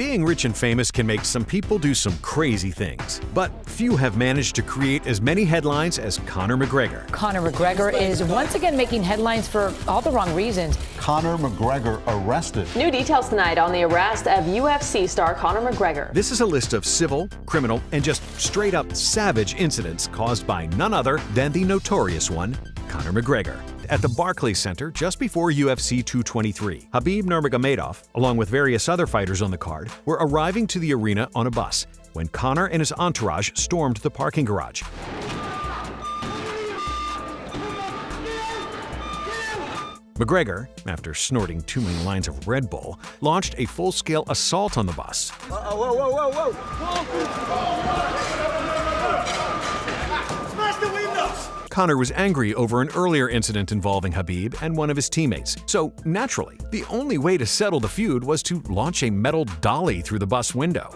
Being rich and famous can make some people do some crazy things, but few have managed to create as many headlines as Conor McGregor. Conor McGregor is once again making headlines for all the wrong reasons. Conor McGregor arrested. New details tonight on the arrest of UFC star Conor McGregor. This is a list of civil, criminal, and just straight-up savage incidents caused by none other than the notorious one, Conor McGregor. At the Barclays Center just before UFC 223, Khabib Nurmagomedov, along with various other fighters on the card, were arriving to the arena on a bus when Conor and his entourage stormed the parking garage. McGregor, after snorting too many lines of Red Bull, launched a full-scale assault on the bus. Whoa! Smash the windows! Conor was angry over an earlier incident involving Khabib and one of his teammates, so naturally, the only way to settle the feud was to launch a metal dolly through the bus window.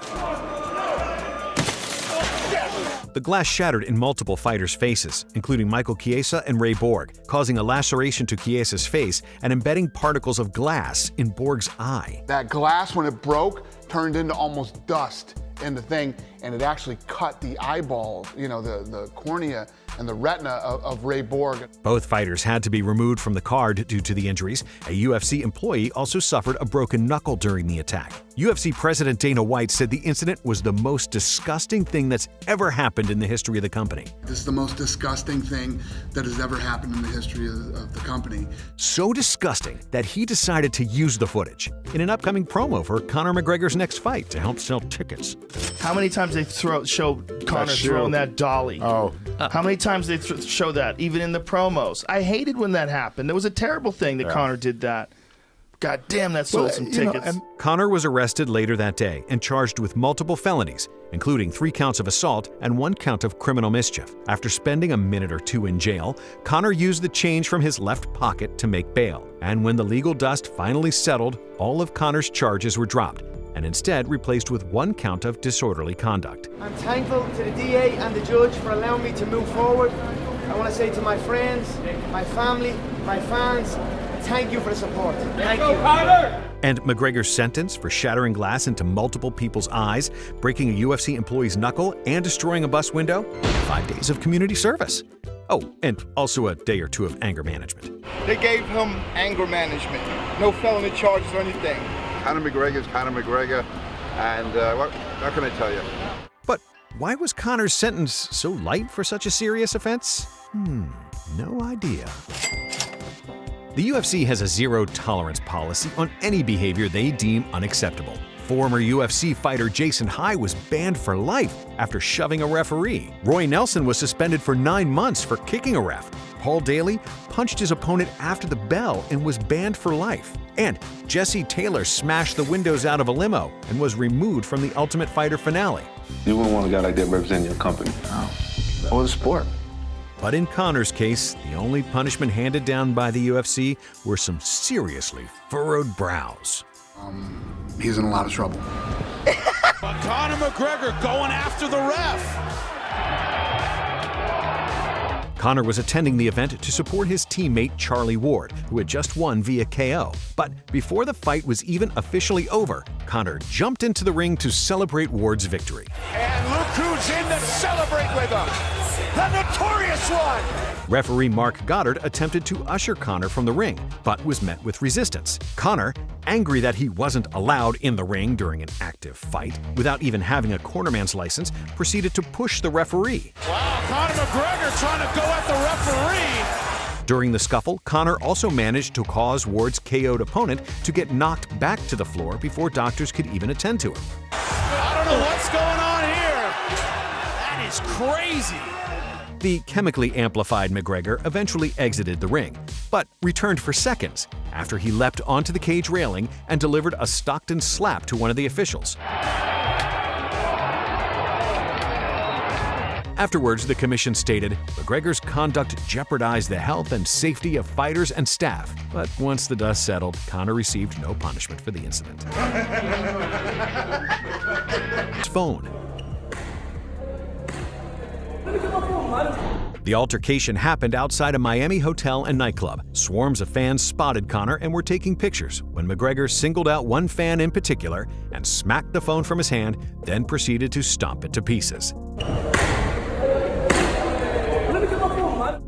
The glass shattered in multiple fighters' faces, including Michael Chiesa and Ray Borg, causing a laceration to Chiesa's face and embedding particles of glass in Borg's eye. That glass, when it broke, turned into almost dust in the thing, and it actually cut the eyeball, the cornea and the retina of Ray Borg. Both fighters had to be removed from the card due to the injuries. A UFC employee also suffered a broken knuckle during the attack. UFC President Dana White said the incident was the most disgusting thing that's ever happened in the history of the company. This is the most disgusting thing that has ever happened in the history of the company. So disgusting that he decided to use the footage in an upcoming promo for Conor McGregor's next fight to help sell tickets. How many times they show Conor throwing that dolly? Oh. How many times they show that, even in the promos? I hated when that happened. It was a terrible thing that Conor did that. God damn, that sold some tickets. Conor was arrested later that day and charged with multiple felonies, including 3 counts of assault and 1 count of criminal mischief. After spending a minute or two in jail, Conor used the change from his left pocket to make bail. And when the legal dust finally settled, all of Conor's charges were dropped and instead replaced with 1 count of disorderly conduct. I'm thankful to the DA and the judge for allowing me to move forward. I want to say to my friends, my family, my fans, thank you for the support. Thank you. And McGregor's sentence for shattering glass into multiple people's eyes, breaking a UFC employee's knuckle, and destroying a bus window? 5 days of community service. Oh, and also a day or 2 of anger management. They gave him anger management. No felony charges or anything. Conor McGregor's Conor McGregor, and what can I tell you? But why was Conor's sentence so light for such a serious offense? No idea. The UFC has a zero-tolerance policy on any behavior they deem unacceptable. Former UFC fighter Jason High was banned for life after shoving a referee. Roy Nelson was suspended for 9 months for kicking a ref. Paul Daly punched his opponent after the bell and was banned for life. And Jesse Taylor smashed the windows out of a limo and was removed from the Ultimate Fighter finale. You wouldn't want a guy like that representing your company. No. Or the sport. But in Conor's case, the only punishment handed down by the UFC were some seriously furrowed brows. He's in a lot of trouble. Conor McGregor going after the ref. Conor was attending the event to support his teammate Charlie Ward, who had just won via KO. But before the fight was even officially over, Conor jumped into the ring to celebrate Ward's victory. And look who's in to celebrate with him. The notorious one! Referee Mark Goddard attempted to usher Conor from the ring, but was met with resistance. Conor, angry that he wasn't allowed in the ring during an active fight, without even having a cornerman's license, proceeded to push the referee. Wow, Conor McGregor trying to go at the referee! During the scuffle, Conor also managed to cause Ward's KO'd opponent to get knocked back to the floor before doctors could even attend to him. I don't know what's going on here. That is crazy. The chemically amplified McGregor eventually exited the ring, but returned for seconds after he leapt onto the cage railing and delivered a Stockton slap to one of the officials. Afterwards, the commission stated, McGregor's conduct jeopardized the health and safety of fighters and staff. But once the dust settled, Conor received no punishment for the incident. His phone. The altercation happened outside a Miami hotel and nightclub. Swarms of fans spotted Conor and were taking pictures when McGregor singled out one fan in particular and smacked the phone from his hand, then proceeded to stomp it to pieces.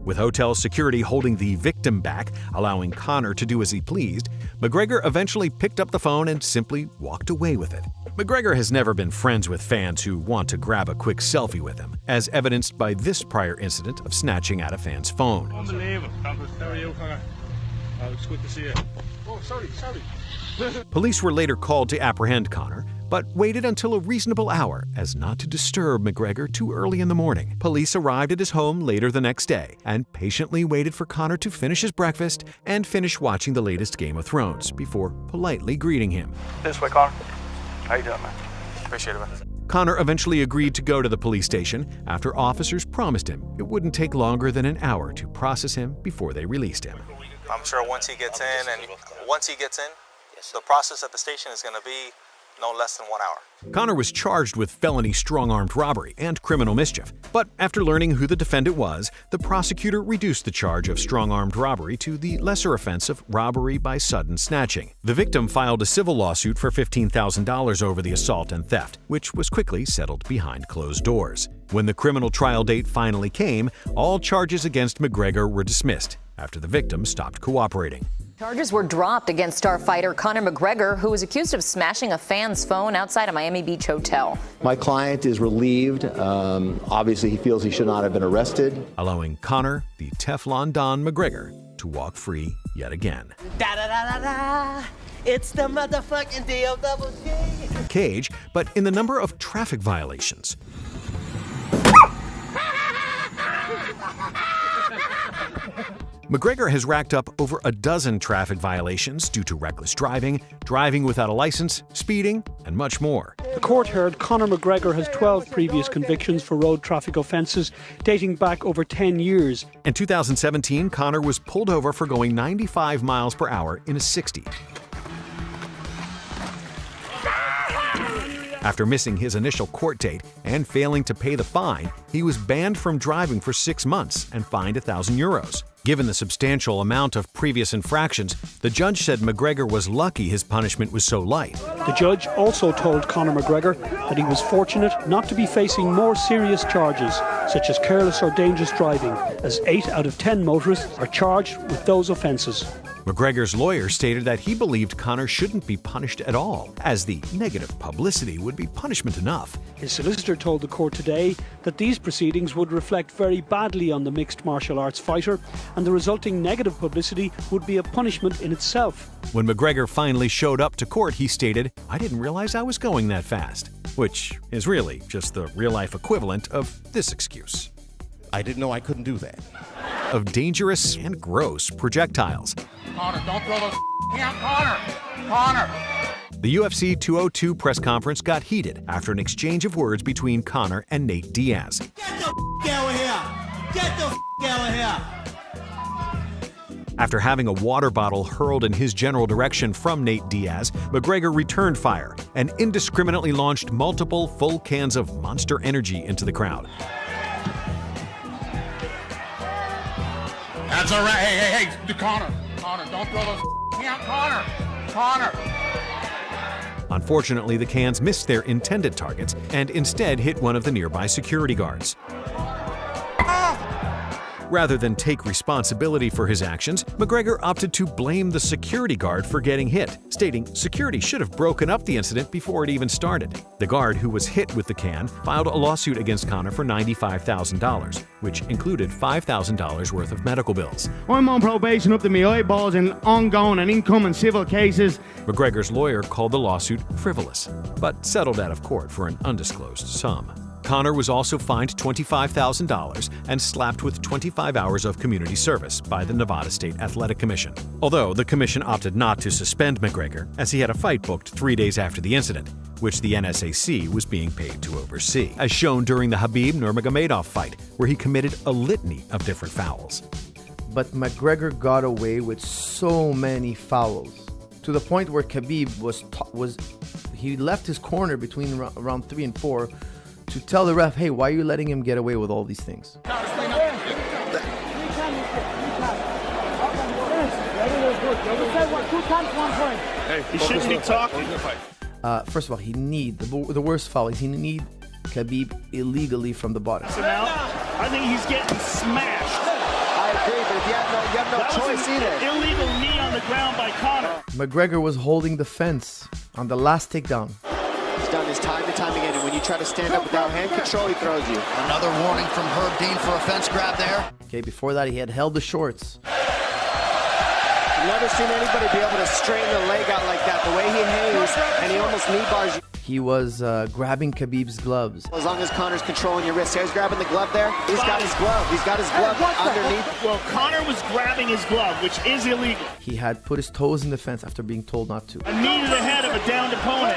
With hotel security holding the victim back, allowing Conor to do as he pleased, McGregor eventually picked up the phone and simply walked away with it. McGregor has never been friends with fans who want to grab a quick selfie with him, as evidenced by this prior incident of snatching at a fan's phone. Unbelievable. How are you, Conor? It's good to see you. Oh, sorry. Police were later called to apprehend Conor, but waited until a reasonable hour as not to disturb McGregor too early in the morning. Police arrived at his home later the next day and patiently waited for Conor to finish his breakfast and finish watching the latest Game of Thrones before politely greeting him. This way, Conor. How you doing, man? Appreciate it, man. Conor eventually agreed to go to the police station after officers promised him it wouldn't take longer than an hour to process him before they released him. I'm sure once he gets in, the process at the station is going to be no less than 1 hour. Conor was charged with felony strong-armed robbery and criminal mischief, but after learning who the defendant was, the prosecutor reduced the charge of strong-armed robbery to the lesser offense of robbery by sudden snatching. The victim filed a civil lawsuit for $15,000 over the assault and theft, which was quickly settled behind closed doors. When the criminal trial date finally came, all charges against McGregor were dismissed after the victim stopped cooperating. Charges were dropped against star fighter Conor Mcgregor, who was accused of smashing a fan's phone outside a Miami Beach hotel. My client is relieved. Obviously, he feels he should not have been arrested. Allowing Conor, the Teflon Don McGregor, to walk free yet again. Da-da-da-da-da. It's the motherfucking D-O-double-G. Cage, but in the number of traffic violations. McGregor has racked up over a dozen traffic violations due to reckless driving, driving without a license, speeding, and much more. The court heard Conor McGregor has 12 previous convictions for road traffic offences dating back over 10 years. In 2017, Conor was pulled over for going 95 miles per hour in a 60. After missing his initial court date and failing to pay the fine, he was banned from driving for 6 months and fined €1,000. Given the substantial amount of previous infractions, the judge said McGregor was lucky his punishment was so light. The judge also told Conor McGregor that he was fortunate not to be facing more serious charges, such as careless or dangerous driving, as 8 out of 10 motorists are charged with those offences. McGregor's lawyer stated that he believed Conor shouldn't be punished at all, as the negative publicity would be punishment enough. His solicitor told the court today that these proceedings would reflect very badly on the mixed martial arts fighter, and the resulting negative publicity would be a punishment in itself. When McGregor finally showed up to court, he stated, "I didn't realize I was going that fast," which is really just the real-life equivalent of this excuse. I didn't know I couldn't do that. Of dangerous and gross projectiles. Conor, don't throw those Conor! Conor! The UFC 202 press conference got heated after an exchange of words between Conor and Nate Diaz. Get the out of here! Get the out of here! After having a water bottle hurled in his general direction from Nate Diaz, McGregor returned fire and indiscriminately launched multiple full cans of Monster Energy into the crowd. That's all right. Hey, Conor, don't throw those Conor! Unfortunately, the cans missed their intended targets and instead hit one of the nearby security guards. Rather than take responsibility for his actions, McGregor opted to blame the security guard for getting hit, stating security should have broken up the incident before it even started. The guard who was hit with the can filed a lawsuit against Conor for $95,000, which included $5,000 worth of medical bills. I'm on probation up to my eyeballs in ongoing and incoming civil cases. McGregor's lawyer called the lawsuit frivolous, but settled out of court for an undisclosed sum. Conor was also fined $25,000 and slapped with 25 hours of community service by the Nevada State Athletic Commission. Although the commission opted not to suspend McGregor, as he had a fight booked 3 days after the incident, which the NSAC was being paid to oversee, as shown during the Khabib Nurmagomedov fight, where he committed a litany of different fouls. But McGregor got away with so many fouls, to the point where Khabib he left his corner between round 3 and 4 to tell the ref, hey, why are you letting him get away with all these things? Count 1 point. Hey, he shouldn't be talking. First of all, the worst foul is he need Khabib illegally from the bottom. So now, I think he's getting smashed. I agree, but if you have no choice either. Illegal knee on the ground by Conor. McGregor was holding the fence on the last takedown. He's done this time and time again, and when you try to stand up without hand control, he throws you. Another warning from Herb Dean for a fence grab there. Okay, before that, he had held the shorts. I've never seen anybody be able to straighten the leg out like that. The way he hangs, and he almost knee bars you. He was grabbing Khabib's gloves. As long as Conor's controlling your wrist. He's grabbing the glove there. He's got his glove. He's got his glove underneath. Well, Conor was grabbing his glove, which is illegal. He had put his toes in the fence after being told not to. A knee to the head of a downed opponent.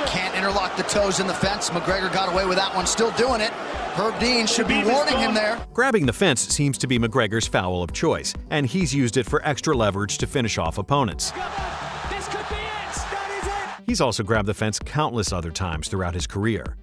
Can't interlock the toes in the fence. McGregor got away with that one, still doing it. Herb Dean should be warning him there. Grabbing the fence seems to be McGregor's foul of choice, and he's used it for extra leverage to finish off opponents. This could be it. That is it. He's also grabbed the fence countless other times throughout his career.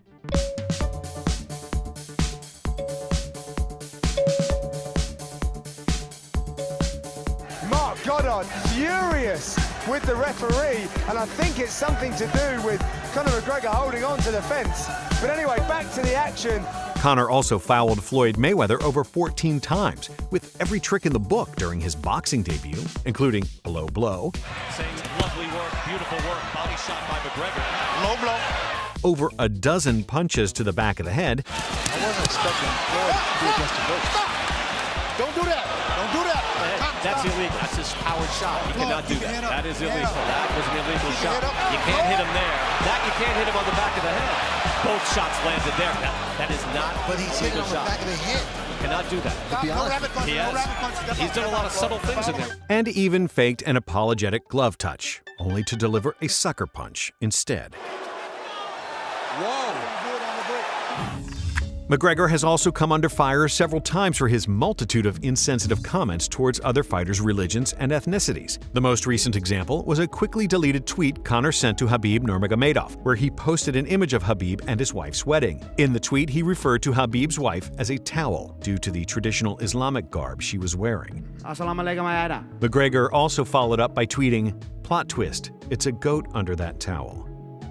Mark Goddard furious with the referee, and I think it's something to do with Conor McGregor holding on to the fence. But anyway, back to the action. Conor also fouled Floyd Mayweather over 14 times, with every trick in the book during his boxing debut, including a low blow, Saying lovely work, beautiful work, body shot by McGregor. Low blow. over a dozen punches to the back of the head, I wasn't expecting Floyd to be against the boat. Don't do that. Don't do that. That's illegal. That's his powered shot. You cannot do that. That is illegal. That was an illegal shot. You can't hit him there. That you can't hit him on the back of the head. Both shots landed there. That is not a legal shot. Back of the head. You cannot do that. He's done a lot of subtle things in there. and even faked an apologetic glove touch, only to deliver a sucker punch instead. McGregor has also come under fire several times for his multitude of insensitive comments towards other fighters' religions and ethnicities. The most recent example was a quickly deleted tweet Conor sent to Khabib Nurmagomedov, where he posted an image of Khabib and his wife's wedding. In the tweet, he referred to Khabib's wife as a towel due to the traditional Islamic garb she was wearing. McGregor also followed up by tweeting, "Plot twist, it's a goat under that towel."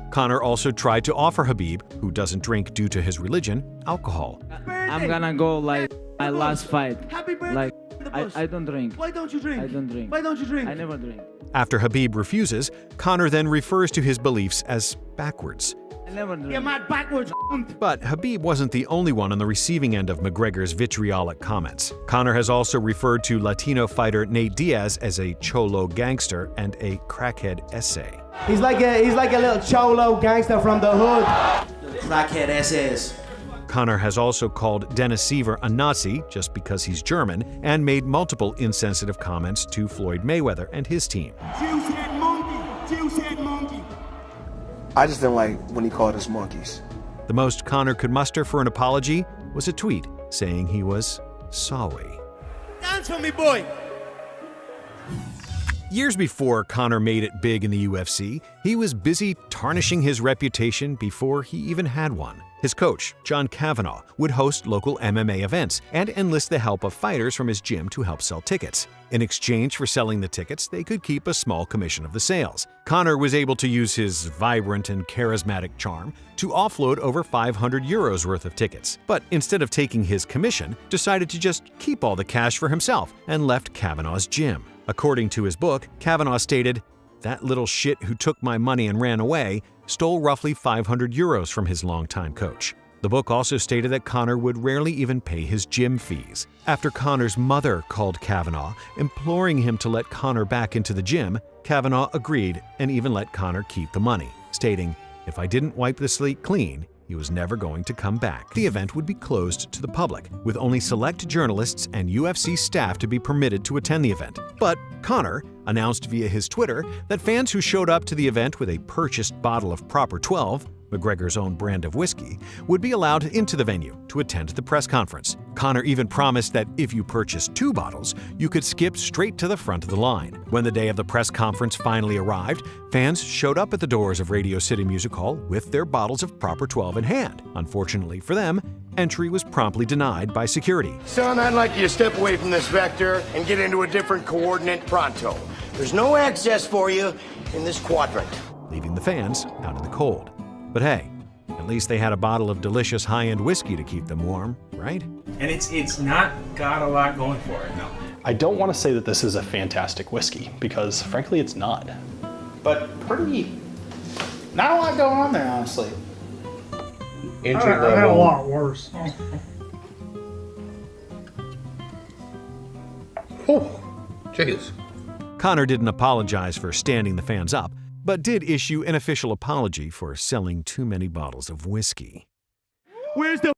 Conor also tried to offer Khabib, who doesn't drink due to his religion, alcohol. I'm gonna go like my last fight. Like, I don't drink. Why don't you drink? I don't drink. Why don't you drink? I never drink. After Khabib refuses, Conor then refers to his beliefs as backwards. I never drink. You're mad backwards. But Khabib wasn't the only one on the receiving end of McGregor's vitriolic comments. Conor has also referred to Latino fighter Nate Diaz as a cholo gangster and a crackhead essay. He's like a little cholo gangster from the hood. Crackhead essays. Conor has also called Dennis Seaver a Nazi just because he's German and made multiple insensitive comments to Floyd Mayweather and his team. Juicehead monkey. Juicehead monkey. I just didn't like when he called us monkeys. The most Conor could muster for an apology was a tweet saying he was sorry. Dance for me, boy. Years before Conor made it big in the UFC, he was busy tarnishing his reputation before he even had one. His coach, John Kavanagh, would host local MMA events and enlist the help of fighters from his gym to help sell tickets. In exchange for selling the tickets, they could keep a small commission of the sales. Conor was able to use his vibrant and charismatic charm to offload over 500 euros worth of tickets. But instead of taking his commission, decided to just keep all the cash for himself and left Kavanagh's gym. According to his book, Kavanagh stated, "That little shit who took my money and ran away stole roughly 500 euros from his longtime coach." The book also stated that Conor would rarely even pay his gym fees. After Conor's mother called Kavanagh, imploring him to let Conor back into the gym, Kavanagh agreed and even let Conor keep the money, stating, "If I didn't wipe the slate clean, he was never going to come back." The event would be closed to the public, with only select journalists and UFC staff to be permitted to attend the event. But Conor announced via his Twitter that fans who showed up to the event with a purchased bottle of Proper 12, McGregor's own brand of whiskey, would be allowed into the venue to attend the press conference. Conor even promised that if you purchased 2 bottles, you could skip straight to the front of the line. When the day of the press conference finally arrived, fans showed up at the doors of Radio City Music Hall with their bottles of Proper 12 in hand. Unfortunately for them, entry was promptly denied by security. Son, I'd like you to step away from this vector and get into a different coordinate pronto. There's no access for you in this quadrant. Leaving the fans out in the cold. But hey, at least they had a bottle of delicious high-end whiskey to keep them warm, right? And it's not got a lot going for it, no. I don't want to say that this is a fantastic whiskey, because frankly it's not. But not a lot going on there, honestly. I had a lot worse. Oh, jeez. Conor didn't apologize for standing the fans up, but did issue an official apology for selling too many bottles of whiskey. Where's the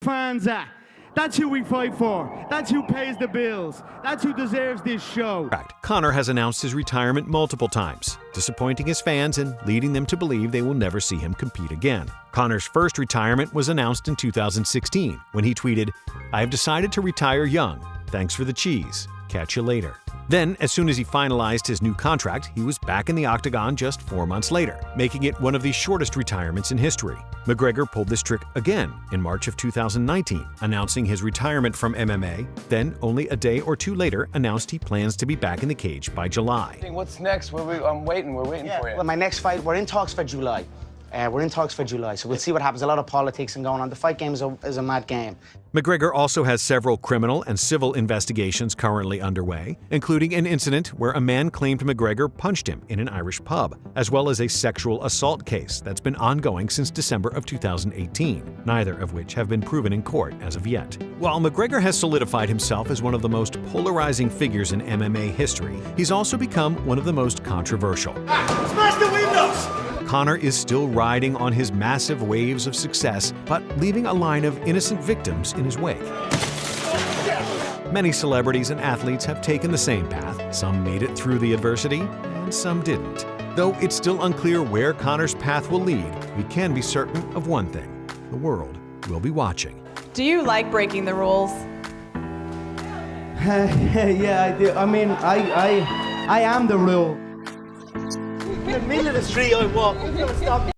fans at? That's who we fight for. That's who pays the bills. That's who deserves this show. In fact, Conor has announced his retirement multiple times, disappointing his fans and leading them to believe they will never see him compete again. Conor's first retirement was announced in 2016 when he tweeted, "I have decided to retire young. Thanks for the cheese. Catch you later." Then, as soon as he finalized his new contract, he was back in the octagon just 4 months later, making it one of the shortest retirements in history. McGregor pulled this trick again in March of 2019, announcing his retirement from MMA, then only a day or two later announced he plans to be back in the cage by July. What's next? I'm waiting. We're waiting for you. Well, my next fight, we're in talks for July. So we'll see what happens. A lot of politics and going on. The fight game is a mad game. McGregor also has several criminal and civil investigations currently underway, including an incident where a man claimed McGregor punched him in an Irish pub, as well as a sexual assault case that's been ongoing since December of 2018, neither of which have been proven in court as of yet. While McGregor has solidified himself as one of the most polarizing figures in MMA history, he's also become one of the most controversial. Smash the windows! Conor is still riding on his massive waves of success, but leaving a line of innocent victims in his wake. Many celebrities and athletes have taken the same path. Some made it through the adversity, and some didn't. Though it's still unclear where Conor's path will lead, we can be certain of one thing: the world will be watching. Do you like breaking the rules? Yeah, I do. I mean, I am the rule. In the middle of the street I walk. Who's gonna stop me?